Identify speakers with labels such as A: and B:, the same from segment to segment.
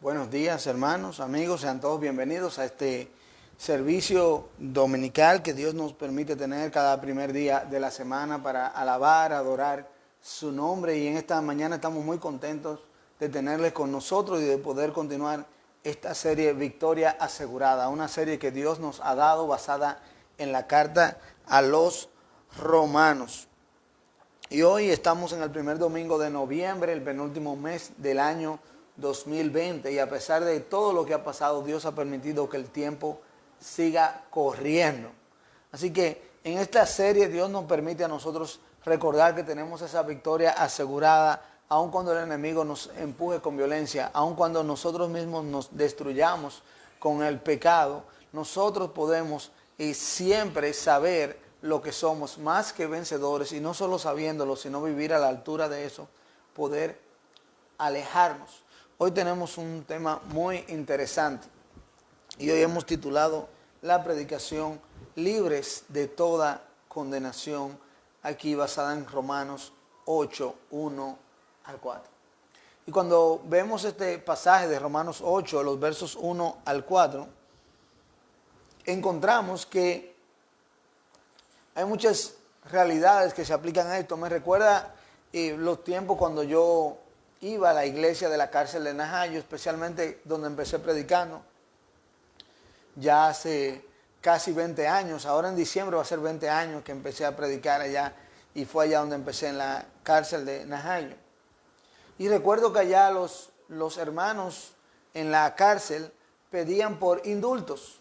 A: Buenos días, hermanos, amigos, sean todos bienvenidos a este servicio dominical que Dios nos permite tener cada primer día de la semana para alabar, adorar su nombre. Y en esta mañana estamos muy contentos de tenerles con nosotros y de poder continuar esta serie Victoria Asegurada, una serie que Dios nos ha dado basada en la carta a los romanos. Y hoy estamos en el primer domingo de noviembre, el penúltimo mes del año 2020, y a pesar de todo lo que ha pasado, Dios ha permitido que el tiempo siga corriendo. Así que en esta serie Dios nos permite a nosotros recordar que tenemos esa victoria asegurada, aun cuando el enemigo nos empuje con violencia, aun cuando nosotros mismos nos destruyamos con el pecado, nosotros podemos y siempre saber lo que somos, más que vencedores, y no solo sabiéndolo, sino vivir a la altura de eso, poder alejarnos. Hoy tenemos un tema muy interesante y hoy hemos titulado la predicación Libres de toda condenación, aquí basada en Romanos 8, 1 al 4. Y cuando vemos este pasaje de Romanos 8, los versos 1 al 4, encontramos que hay muchas realidades que se aplican a esto. Me recuerda los tiempos cuando yo iba a la iglesia de la cárcel de Najayo, especialmente donde empecé predicando, ya hace casi 20 años. Ahora en diciembre va a ser 20 años que empecé a predicar allá, y fue allá donde empecé, en la cárcel de Najayo. Y recuerdo que allá los hermanos en la cárcel pedían por indultos.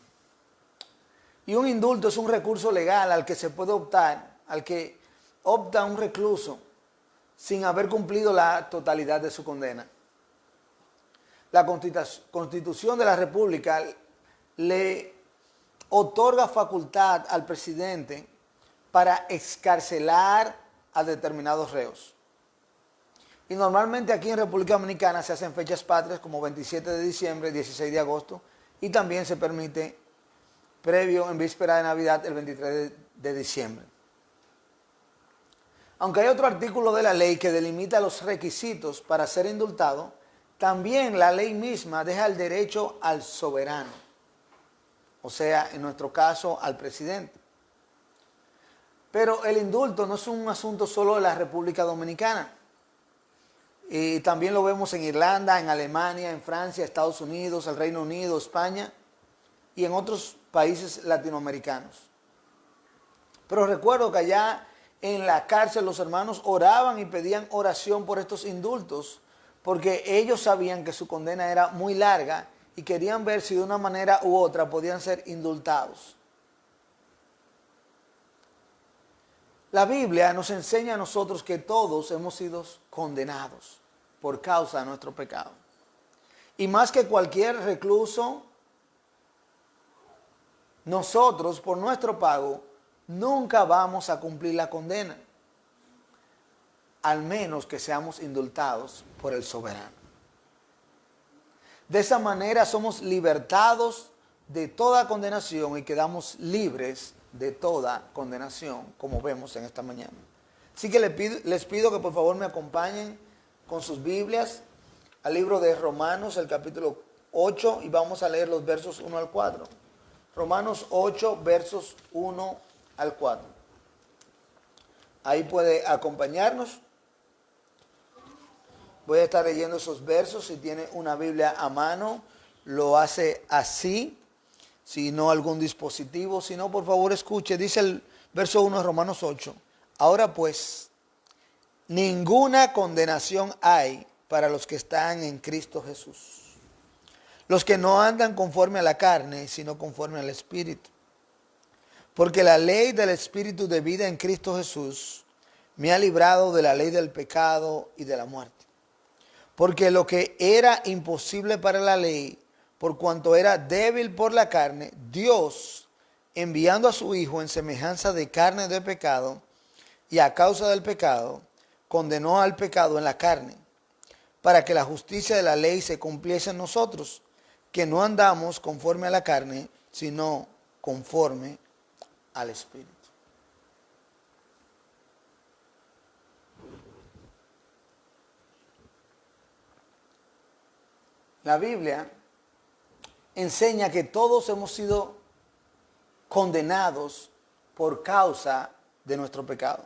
A: Y un indulto es un recurso legal al que se puede optar, al que opta un recluso sin haber cumplido la totalidad de su condena. La Constitución de la República le otorga facultad al presidente para excarcelar a determinados reos. Y normalmente aquí en República Dominicana se hacen fechas patrias como 27 de diciembre, 16 de agosto, y también se permite previo, en víspera de Navidad, el 23 de diciembre. Aunque hay otro artículo de la ley que delimita los requisitos para ser indultado, también la ley misma deja el derecho al soberano, o sea, en nuestro caso, al presidente. Pero el indulto no es un asunto solo de la República Dominicana. Y también lo vemos en Irlanda, en Alemania, en Francia, Estados Unidos, el Reino Unido, España y en otros países latinoamericanos. Pero recuerdo que allá en la cárcel los hermanos oraban y pedían oración por estos indultos, porque ellos sabían que su condena era muy larga y querían ver si de una manera u otra podían ser indultados. La Biblia nos enseña a nosotros que todos hemos sido condenados por causa de nuestro pecado. Y más que cualquier recluso, nosotros, por nuestro pago, nunca vamos a cumplir la condena, al menos que seamos indultados por el soberano. De esa manera somos libertados de toda condenación y quedamos libres de toda condenación, como vemos en esta mañana. Así que les pido que por favor me acompañen con sus Biblias al libro de Romanos, el capítulo 8, y vamos a leer los versos 1 al 4. Romanos 8, versos 1 al 4. Ahí puede acompañarnos. Voy a estar leyendo esos versos. Si tiene una Biblia a mano, lo hace así. Si no, algún dispositivo. Si no, por favor, escuche. Dice el verso 1 de Romanos 8. Ahora pues, ninguna condenación hay para los que están en Cristo Jesús. Los que no andan conforme a la carne, sino conforme al Espíritu. Porque la ley del Espíritu de vida en Cristo Jesús me ha librado de la ley del pecado y de la muerte. Porque lo que era imposible para la ley, por cuanto era débil por la carne, Dios, enviando a su Hijo en semejanza de carne de pecado, y a causa del pecado, condenó al pecado en la carne, para que la justicia de la ley se cumpliese en nosotros, que no andamos conforme a la carne, sino conforme al Espíritu. la Biblia enseña que todos hemos sido condenados por causa de nuestro pecado.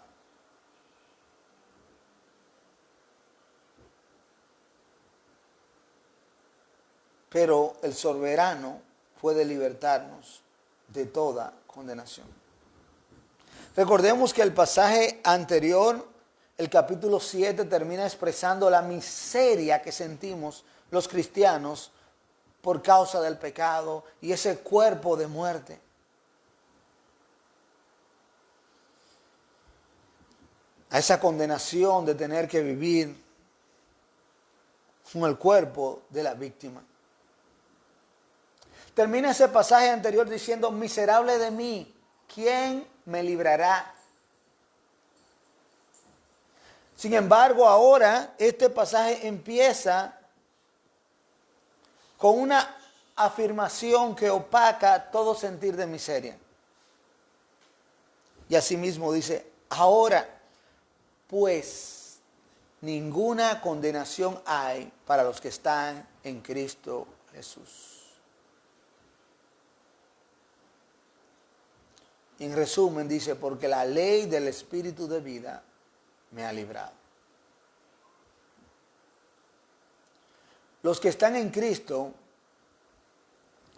A: Pero el soberano puede libertarnos de toda condenación. Recordemos que el pasaje anterior, el capítulo 7, termina expresando la miseria que sentimos los cristianos por causa del pecado y ese cuerpo de muerte. A esa condenación de tener que vivir con el cuerpo de la víctima. Termina ese pasaje anterior diciendo, miserable de mí, ¿quién me librará? Sin embargo, ahora este pasaje empieza con una afirmación que opaca todo sentir de miseria. Y asimismo dice, ahora, pues, ninguna condenación hay para los que están en Cristo Jesús. En resumen dice, porque la ley del Espíritu de vida me ha librado. Los que están en Cristo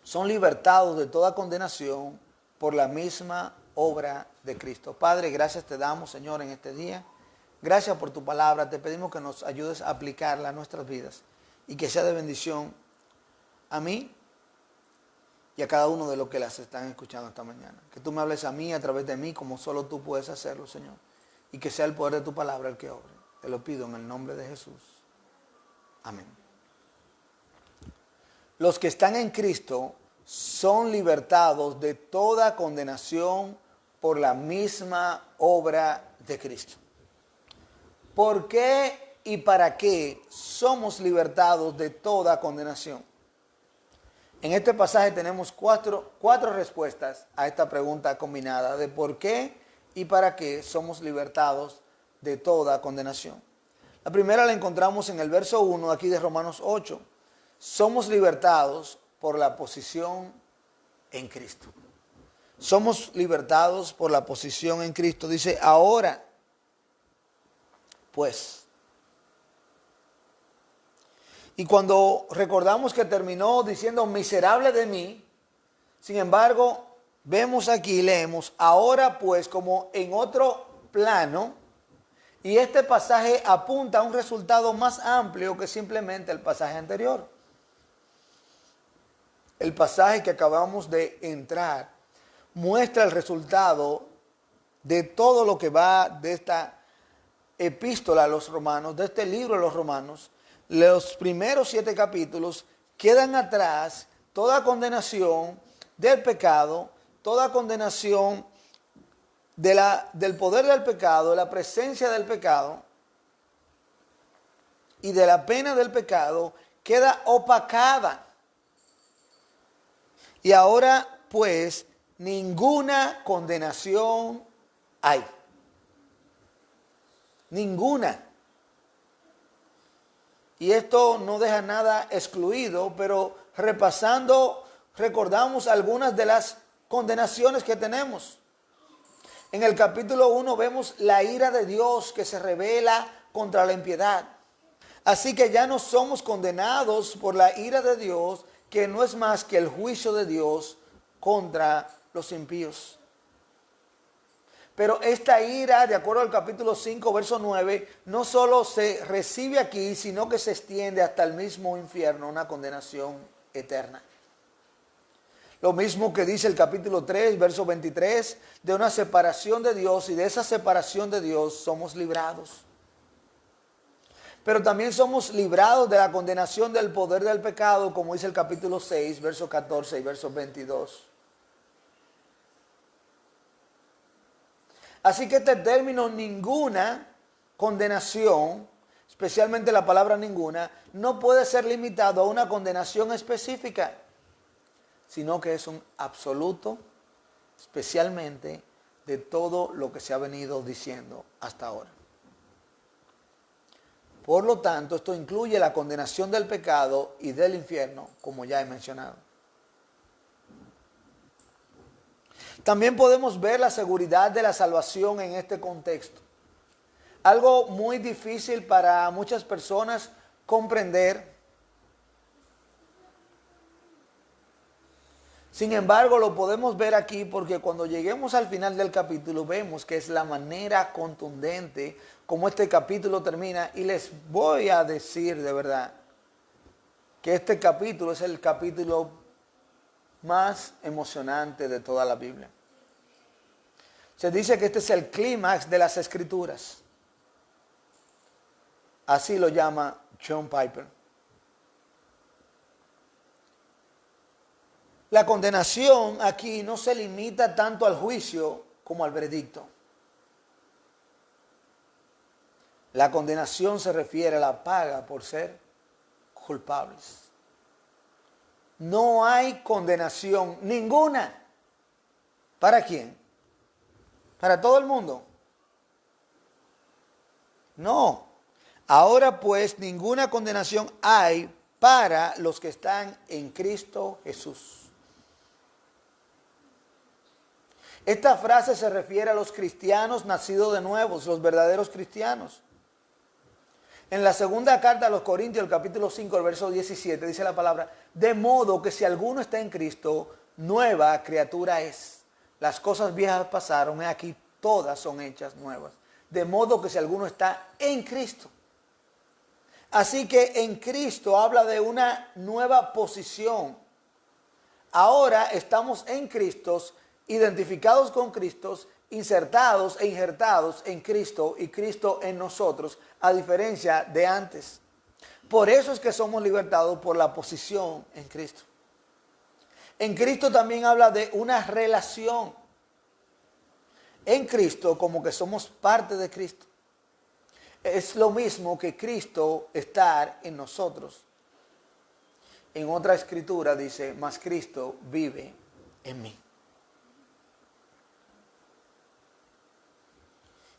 A: son libertados de toda condenación por la misma obra de Cristo. Padre, gracias te damos, Señor, en este día. Gracias por tu palabra. Te pedimos que nos ayudes a aplicarla a nuestras vidas y que sea de bendición a mí y a cada uno de los que las están escuchando esta mañana. Que tú me hables a mí, a través de mí, como solo tú puedes hacerlo, Señor. Y que sea el poder de tu palabra el que obre. Te lo pido en el nombre de Jesús. Amén. Los que están en Cristo son libertados de toda condenación por la misma obra de Cristo. ¿Por qué y para qué somos libertados de toda condenación? En este pasaje tenemos cuatro respuestas a esta pregunta combinada de por qué y para qué somos libertados de toda condenación. La primera la encontramos en el verso 1 aquí de Romanos 8. Somos libertados por la posición en Cristo. Somos libertados por la posición en Cristo. Dice, ahora, pues. Y cuando recordamos que terminó diciendo, miserable de mí, sin embargo, vemos aquí, leemos, ahora pues, como en otro plano, y este pasaje apunta a un resultado más amplio que simplemente el pasaje anterior. El pasaje que acabamos de entrar muestra el resultado de todo lo que va de esta epístola a los romanos, de este libro de los romanos. Los primeros 7 capítulos quedan atrás toda condenación del pecado, toda condenación del poder del pecado, de la presencia del pecado y de la pena del pecado, queda opacada. Y ahora, pues, ninguna condenación hay. Ninguna. Y esto no deja nada excluido, pero repasando, recordamos algunas de las condenaciones que tenemos. En el capítulo 1 vemos la ira de Dios que se revela contra la impiedad. Así que ya no somos condenados por la ira de Dios, que no es más que el juicio de Dios contra los impíos. Pero esta ira, de acuerdo al capítulo 5, verso 9, no solo se recibe aquí, sino que se extiende hasta el mismo infierno, una condenación eterna. Lo mismo que dice el capítulo 3, verso 23, de una separación de Dios, y de esa separación de Dios somos librados. Pero también somos librados de la condenación del poder del pecado, como dice el capítulo 6, verso 14 y verso 22. Así que este término ninguna condenación, especialmente la palabra ninguna, no puede ser limitado a una condenación específica, sino que es un absoluto, especialmente de todo lo que se ha venido diciendo hasta ahora. Por lo tanto, esto incluye la condenación del pecado y del infierno, como ya he mencionado. También podemos ver la seguridad de la salvación en este contexto. Algo muy difícil para muchas personas comprender. Sin embargo, lo podemos ver aquí porque cuando lleguemos al final del capítulo vemos que es la manera contundente como este capítulo termina. Y les voy a decir de verdad que este capítulo es el capítulo más emocionante de toda la Biblia. Se dice que este es el clímax de las Escrituras. Así lo llama John Piper. La condenación aquí no se limita tanto al juicio como al veredicto. La condenación se refiere a la paga por ser culpables. No hay condenación ninguna. ¿Para quién? ¿Para todo el mundo? No. Ahora pues ninguna condenación hay para los que están en Cristo Jesús. Esta frase se refiere a los cristianos nacidos de nuevo, los verdaderos cristianos. En la segunda carta a los Corintios, el capítulo 5, el verso 17, dice la palabra: de modo que si alguno está en Cristo, nueva criatura es. Las cosas viejas pasaron, y aquí todas son hechas nuevas. De modo que si alguno está en Cristo. Así que en Cristo habla de una nueva posición. Ahora estamos en Cristo, identificados con Cristo, insertados e injertados en Cristo y Cristo en nosotros, a diferencia de antes. Por eso es que somos libertados por la posición en Cristo. En Cristo también habla de una relación. En Cristo, como que somos parte de Cristo. Es lo mismo que Cristo estar en nosotros. En otra escritura dice: mas Cristo vive en mí.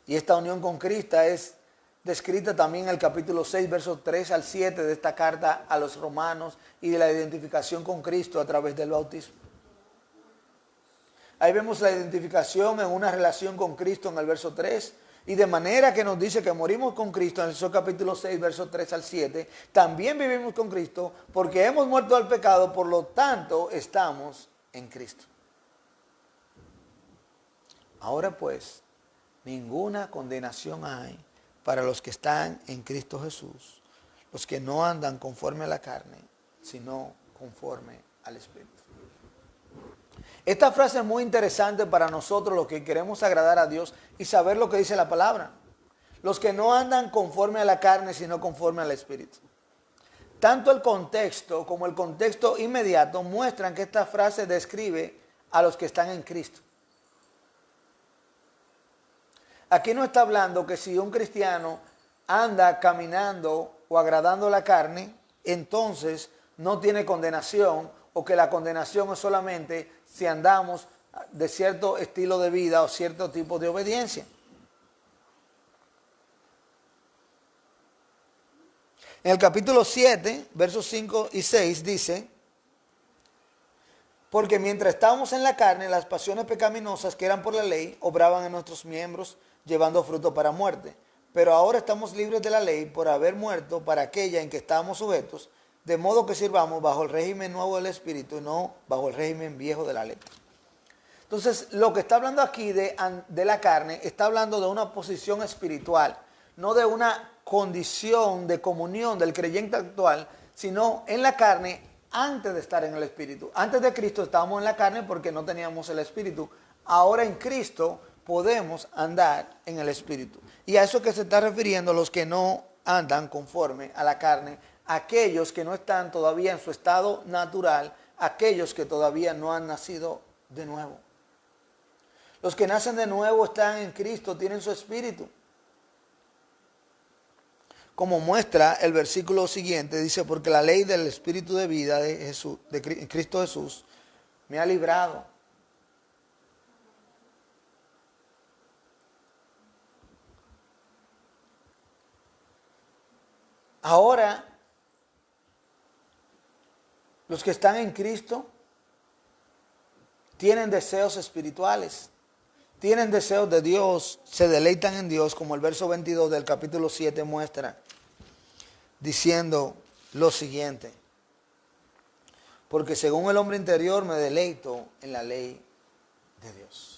A: Y esta unión con Cristo es descrita también en el capítulo 6, versos 3 al 7 de esta carta a los romanos, y de la identificación con Cristo a través del bautismo. Ahí vemos la identificación en una relación con Cristo en el verso 3, y de manera que nos dice que morimos con Cristo en el capítulo 6, versos 3 al 7, también vivimos con Cristo porque hemos muerto al pecado, por lo tanto estamos en Cristo. Ahora pues, ninguna condenación hay para los que están en Cristo Jesús, los que no andan conforme a la carne, sino conforme al Espíritu. Esta frase es muy interesante para nosotros, los que queremos agradar a Dios y saber lo que dice la palabra. Los que no andan conforme a la carne, sino conforme al Espíritu. Tanto el contexto como el contexto inmediato muestran que esta frase describe a los que están en Cristo. Aquí no está hablando que si un cristiano anda caminando o agradando la carne, entonces no tiene condenación, o que la condenación es solamente si andamos de cierto estilo de vida o cierto tipo de obediencia. En el capítulo 7, versos 5 y 6 dice: porque mientras estábamos en la carne, las pasiones pecaminosas que eran por la ley obraban en nuestros miembros, llevando fruto para muerte. Pero ahora estamos libres de la ley por haber muerto para aquella en que estábamos sujetos, de modo que sirvamos bajo el régimen nuevo del Espíritu y no bajo el régimen viejo de la ley. Entonces, lo que está hablando aquí de la carne, está hablando de una posición espiritual, no de una condición de comunión del creyente actual, sino en la carne antes de estar en el Espíritu. Antes de Cristo estábamos en la carne porque no teníamos el Espíritu. Ahora en Cristo podemos andar en el Espíritu. Y a eso que se está refiriendo los que no andan conforme a la carne, aquellos que no están todavía en su estado natural, aquellos que todavía no han nacido de nuevo. Los que nacen de nuevo están en Cristo, tienen su Espíritu. Como muestra el versículo siguiente, dice: porque la ley del Espíritu de vida de Jesús, de Cristo Jesús, me ha librado. Ahora, los que están en Cristo tienen deseos espirituales, tienen deseos de Dios, se deleitan en Dios, como el verso 22 del capítulo 7 muestra, diciendo lo siguiente: porque según el hombre interior me deleito en la ley de Dios.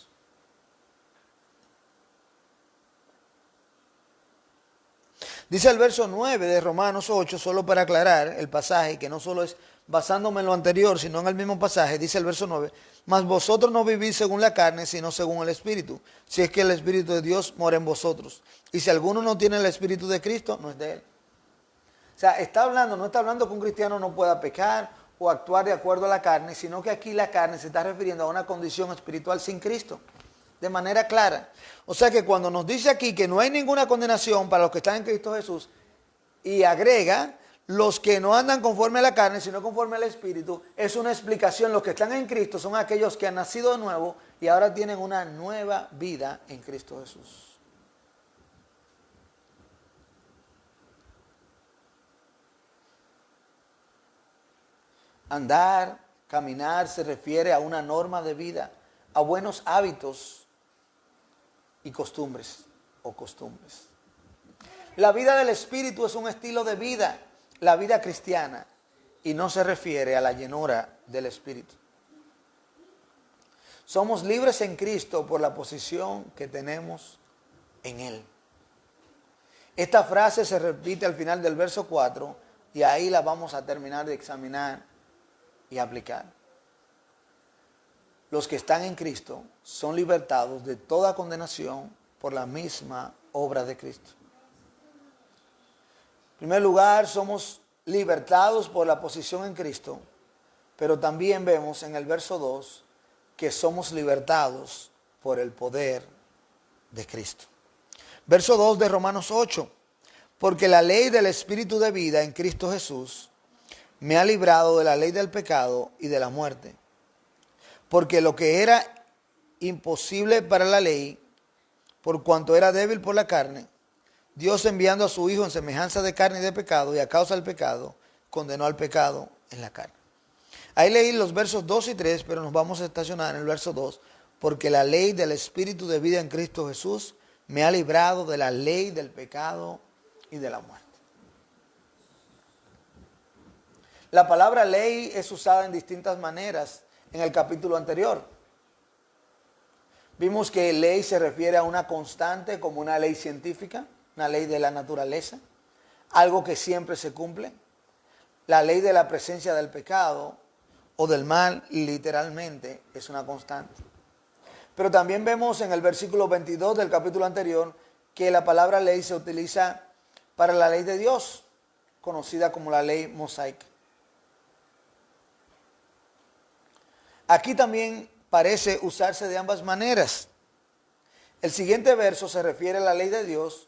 A: Dice el verso 9 de Romanos 8, solo para aclarar el pasaje, que no solo es basándome en lo anterior, sino en el mismo pasaje, dice el verso 9, mas vosotros no vivís según la carne, sino según el Espíritu, si es que el Espíritu de Dios mora en vosotros. Y si alguno no tiene el Espíritu de Cristo, no es de él. O sea, no está hablando que un cristiano no pueda pecar o actuar de acuerdo a la carne, sino que aquí la carne se está refiriendo a una condición espiritual sin Cristo, de manera clara. O sea que cuando nos dice aquí que no hay ninguna condenación para los que están en Cristo Jesús, y agrega los que no andan conforme a la carne, sino conforme al Espíritu, es una explicación. Los que están en Cristo son aquellos que han nacido de nuevo y ahora tienen una nueva vida en Cristo Jesús. Andar, caminar se refiere a una norma de vida, a buenos hábitos y costumbres o costumbres. La vida del Espíritu es un estilo de vida, la vida cristiana, y no se refiere a la llenura del Espíritu. Somos libres en Cristo por la posición que tenemos en Él. Esta frase se repite al final del verso 4 y ahí la vamos a terminar de examinar y aplicar. Los que están en Cristo son libertados de toda condenación por la misma obra de Cristo. En primer lugar, somos libertados por la posición en Cristo, pero también vemos en el verso 2 que somos libertados por el poder de Cristo. Verso 2 de Romanos 8, porque la ley del Espíritu de vida en Cristo Jesús me ha librado de la ley del pecado y de la muerte. Porque lo que era imposible para la ley, por cuanto era débil por la carne, Dios enviando a su Hijo en semejanza de carne y de pecado, y a causa del pecado, condenó al pecado en la carne. Ahí leí los versos 2 y 3, pero nos vamos a estacionar en el verso 2, porque la ley del Espíritu de vida en Cristo Jesús me ha librado de la ley del pecado y de la muerte. La palabra ley es usada en distintas maneras en el capítulo anterior. Vimos que ley se refiere a una constante como una ley científica, una ley de la naturaleza, algo que siempre se cumple. La ley de la presencia del pecado o del mal literalmente es una constante. Pero también vemos en el versículo 22 del capítulo anterior que la palabra ley se utiliza para la ley de Dios, conocida como la ley mosaica. Aquí también parece usarse de ambas maneras. El siguiente verso se refiere a la ley de Dios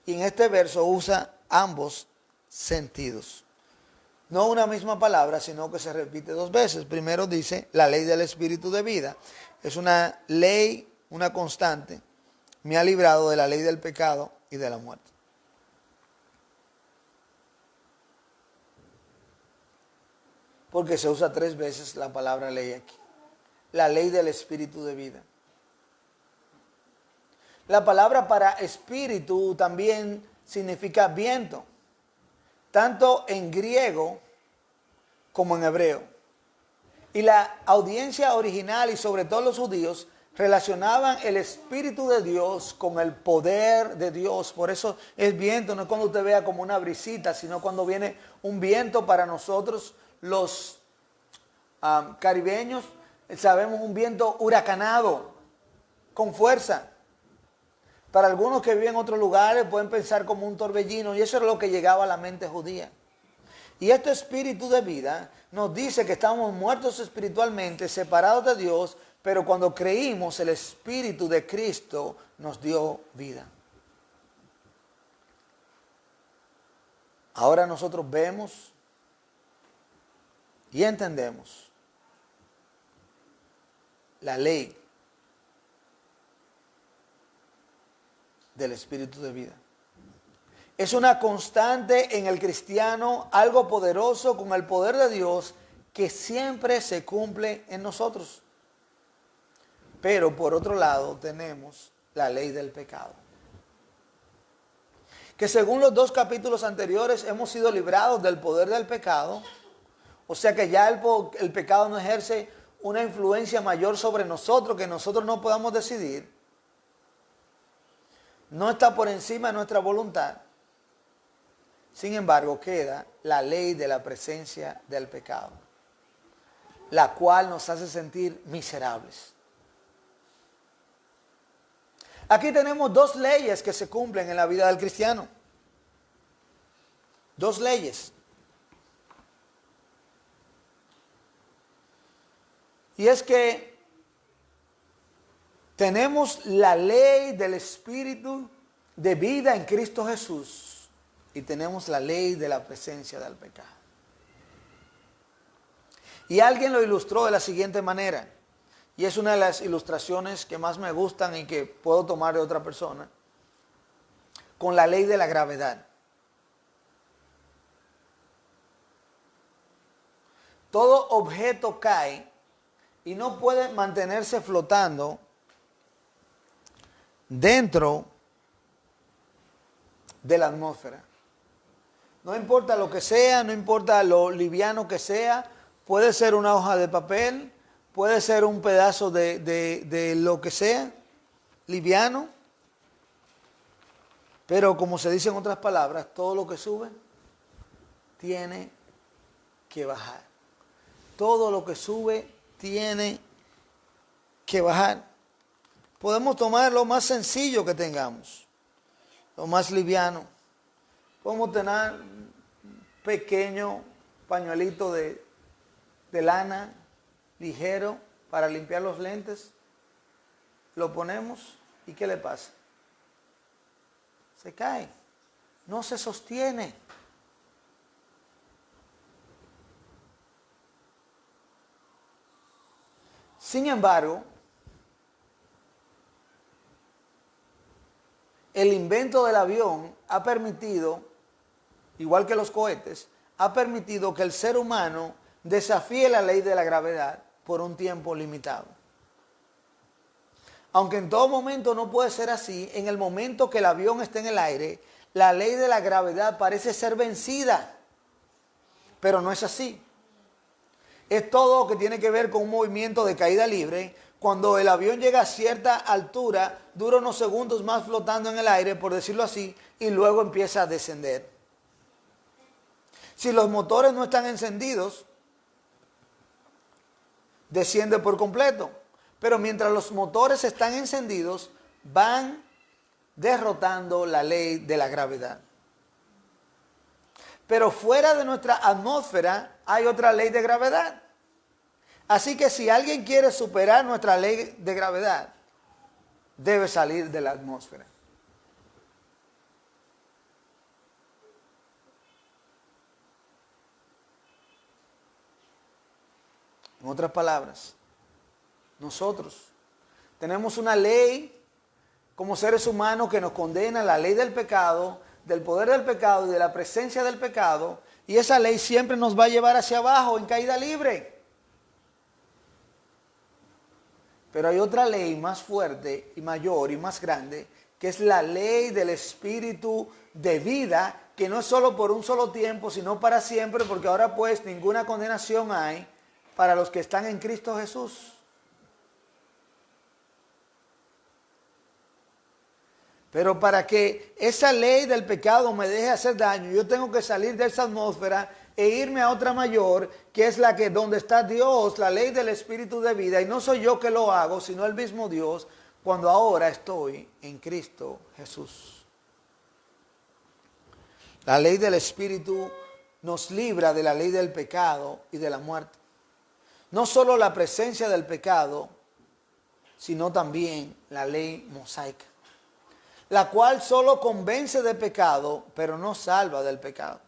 A: y en este verso usa ambos sentidos. No una misma palabra, sino que se repite dos veces. Primero dice la ley del Espíritu de vida. Es una ley, una constante. Me ha librado de la ley del pecado y de la muerte. Porque se usa tres veces la palabra ley aquí. La ley del Espíritu de vida. La palabra para espíritu también significa viento, tanto en griego como en hebreo. Y la audiencia original y sobre todo los judíos relacionaban el Espíritu de Dios con el poder de Dios. Por eso es viento, no es cuando usted vea como una brisita, sino cuando viene un viento para nosotros los caribeños, sabemos un viento huracanado, con fuerza. Para algunos que viven en otros lugares pueden pensar como un torbellino y eso era lo que llegaba a la mente judía. Y este espíritu de vida nos dice que estamos muertos espiritualmente, separados de Dios, pero cuando creímos el Espíritu de Cristo nos dio vida. Ahora nosotros vemos y entendemos la ley del Espíritu de vida. Es una constante en el cristiano, algo poderoso con el poder de Dios que siempre se cumple en nosotros. Pero por otro lado tenemos la ley del pecado. Que según los 2 capítulos anteriores hemos sido librados del poder del pecado. O sea que ya el pecado no ejerce una influencia mayor sobre nosotros que nosotros no podamos decidir. No está por encima de nuestra voluntad. Sin embargo, queda la ley de la presencia del pecado, la cual nos hace sentir miserables. Aquí tenemos 2 leyes que se cumplen en la vida del cristiano. 2 leyes. Y es que tenemos la ley del Espíritu de vida en Cristo Jesús. Y tenemos la ley de la presencia del pecado. Y alguien lo ilustró de la siguiente manera. Y es una de las ilustraciones que más me gustan y que puedo tomar de otra persona. Con la ley de la gravedad. Todo objeto cae y no puede mantenerse flotando dentro de la atmósfera. No importa lo que sea, no importa lo liviano que sea, puede ser una hoja de papel, puede ser un pedazo de lo que sea, liviano, pero como se dice en otras palabras, todo lo que sube tiene que bajar. Todo lo que sube tiene que bajar. Podemos tomar lo más sencillo que tengamos, lo más liviano. Podemos tener un pequeño pañuelito de lana ligero para limpiar los lentes. Lo ponemos y ¿qué le pasa? Se cae, no se sostiene. Sin embargo, el invento del avión ha permitido, igual que los cohetes, ha permitido que el ser humano desafíe la ley de la gravedad por un tiempo limitado. Aunque en todo momento no puede ser así, en el momento que el avión esté en el aire, la ley de la gravedad parece ser vencida, pero no es así. Es todo lo que tiene que ver con un movimiento de caída libre. Cuando el avión llega a cierta altura, dura unos segundos más flotando en el aire, por decirlo así, y luego empieza a descender. Si los motores no están encendidos, desciende por completo. Pero mientras los motores están encendidos, van derrotando la ley de la gravedad. Pero fuera de nuestra atmósfera hay otra ley de gravedad. Así que si alguien quiere superar nuestra ley de gravedad, debe salir de la atmósfera. En otras palabras, nosotros tenemos una ley como seres humanos que nos condena, la ley del pecado, del poder del pecado y de la presencia del pecado, y esa ley siempre nos va a llevar hacia abajo en caída libre. Pero hay otra ley más fuerte y mayor y más grande, que es la ley del Espíritu de vida, que no es solo por un solo tiempo, sino para siempre, porque ahora pues ninguna condenación hay para los que están en Cristo Jesús. Pero para que esa ley del pecado me deje hacer daño, yo tengo que salir de esa atmósfera e irme a otra mayor, que es la que donde está Dios, la ley del Espíritu de vida. Y no soy yo que lo hago, sino el mismo Dios, cuando ahora estoy en Cristo Jesús. La ley del Espíritu nos libra de la ley del pecado y de la muerte. No solo la presencia del pecado, sino también la ley mosaica, la cual solo convence de pecado, pero no salva del pecado.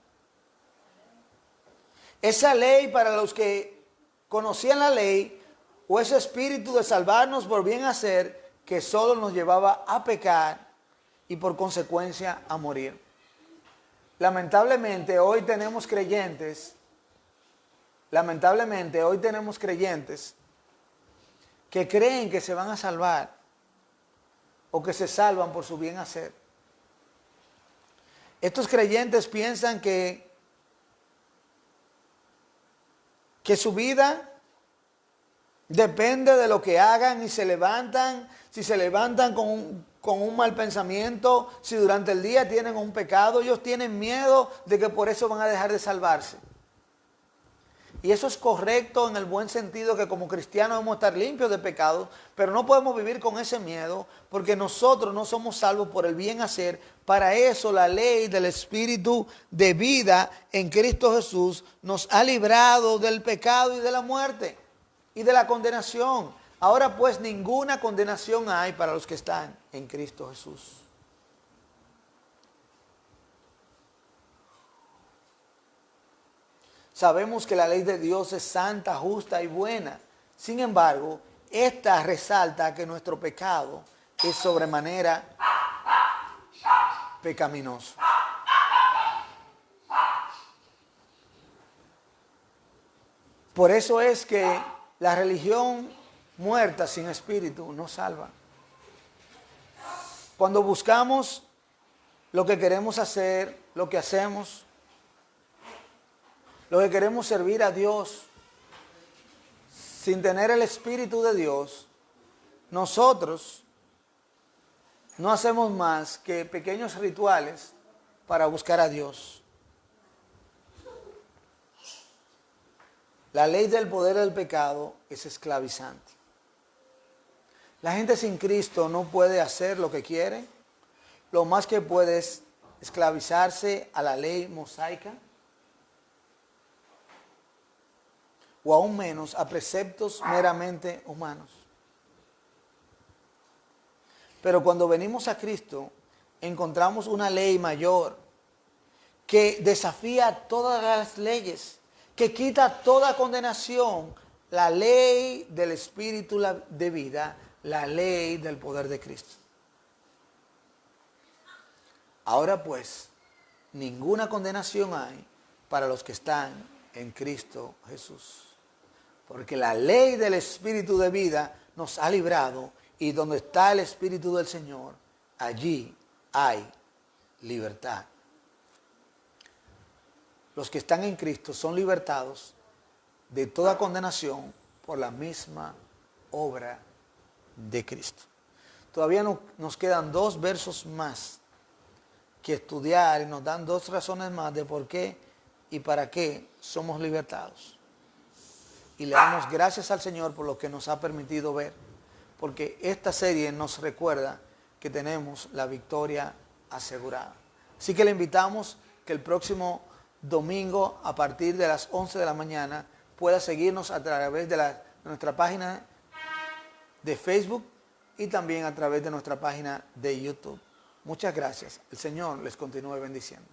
A: Esa ley para los que conocían la ley, o ese espíritu de salvarnos por bien hacer, que solo nos llevaba a pecar y por consecuencia a morir. Lamentablemente hoy tenemos creyentes que creen que se van a salvar o que se salvan por su bien hacer. Estos creyentes piensan que su vida depende de lo que hagan y se levantan, si se levantan con un mal pensamiento, si durante el día tienen un pecado, ellos tienen miedo de que por eso van a dejar de salvarse. Y eso es correcto en el buen sentido que como cristianos debemos estar limpios de pecados, pero no podemos vivir con ese miedo porque nosotros no somos salvos por el bien hacer. Para eso la ley del Espíritu de vida en Cristo Jesús nos ha librado del pecado y de la muerte y de la condenación. Ahora pues ninguna condenación hay para los que están en Cristo Jesús. Sabemos que la ley de Dios es santa, justa y buena. Sin embargo, esta resalta que nuestro pecado es sobremanera pecaminoso. Por eso es que la religión muerta sin espíritu no salva. Cuando buscamos lo que queremos hacer, lo que hacemos, lo que queremos servir a Dios sin tener el Espíritu de Dios, nosotros no hacemos más que pequeños rituales para buscar a Dios. La ley del poder del pecado es esclavizante. La gente sin Cristo no puede hacer lo que quiere. Lo más que puede es esclavizarse a la ley mosaica, o aún menos a preceptos meramente humanos. Pero cuando venimos a Cristo, encontramos una ley mayor que desafía todas las leyes, que quita toda condenación, la ley del Espíritu de vida, la ley del poder de Cristo. Ahora pues, ninguna condenación hay para los que están en Cristo Jesús. Porque la ley del Espíritu de vida nos ha librado y donde está el Espíritu del Señor, allí hay libertad. Los que están en Cristo son libertados de toda condenación por la misma obra de Cristo. Todavía nos quedan 2 versos más que estudiar y nos dan 2 razones más de por qué y para qué somos libertados. Y le damos gracias al Señor por lo que nos ha permitido ver, porque esta serie nos recuerda que tenemos la victoria asegurada. Así que le invitamos que el próximo domingo a partir de las 11 de la mañana pueda seguirnos a través de nuestra página de Facebook y también a través de nuestra página de YouTube. Muchas gracias. El Señor les continúe bendiciendo.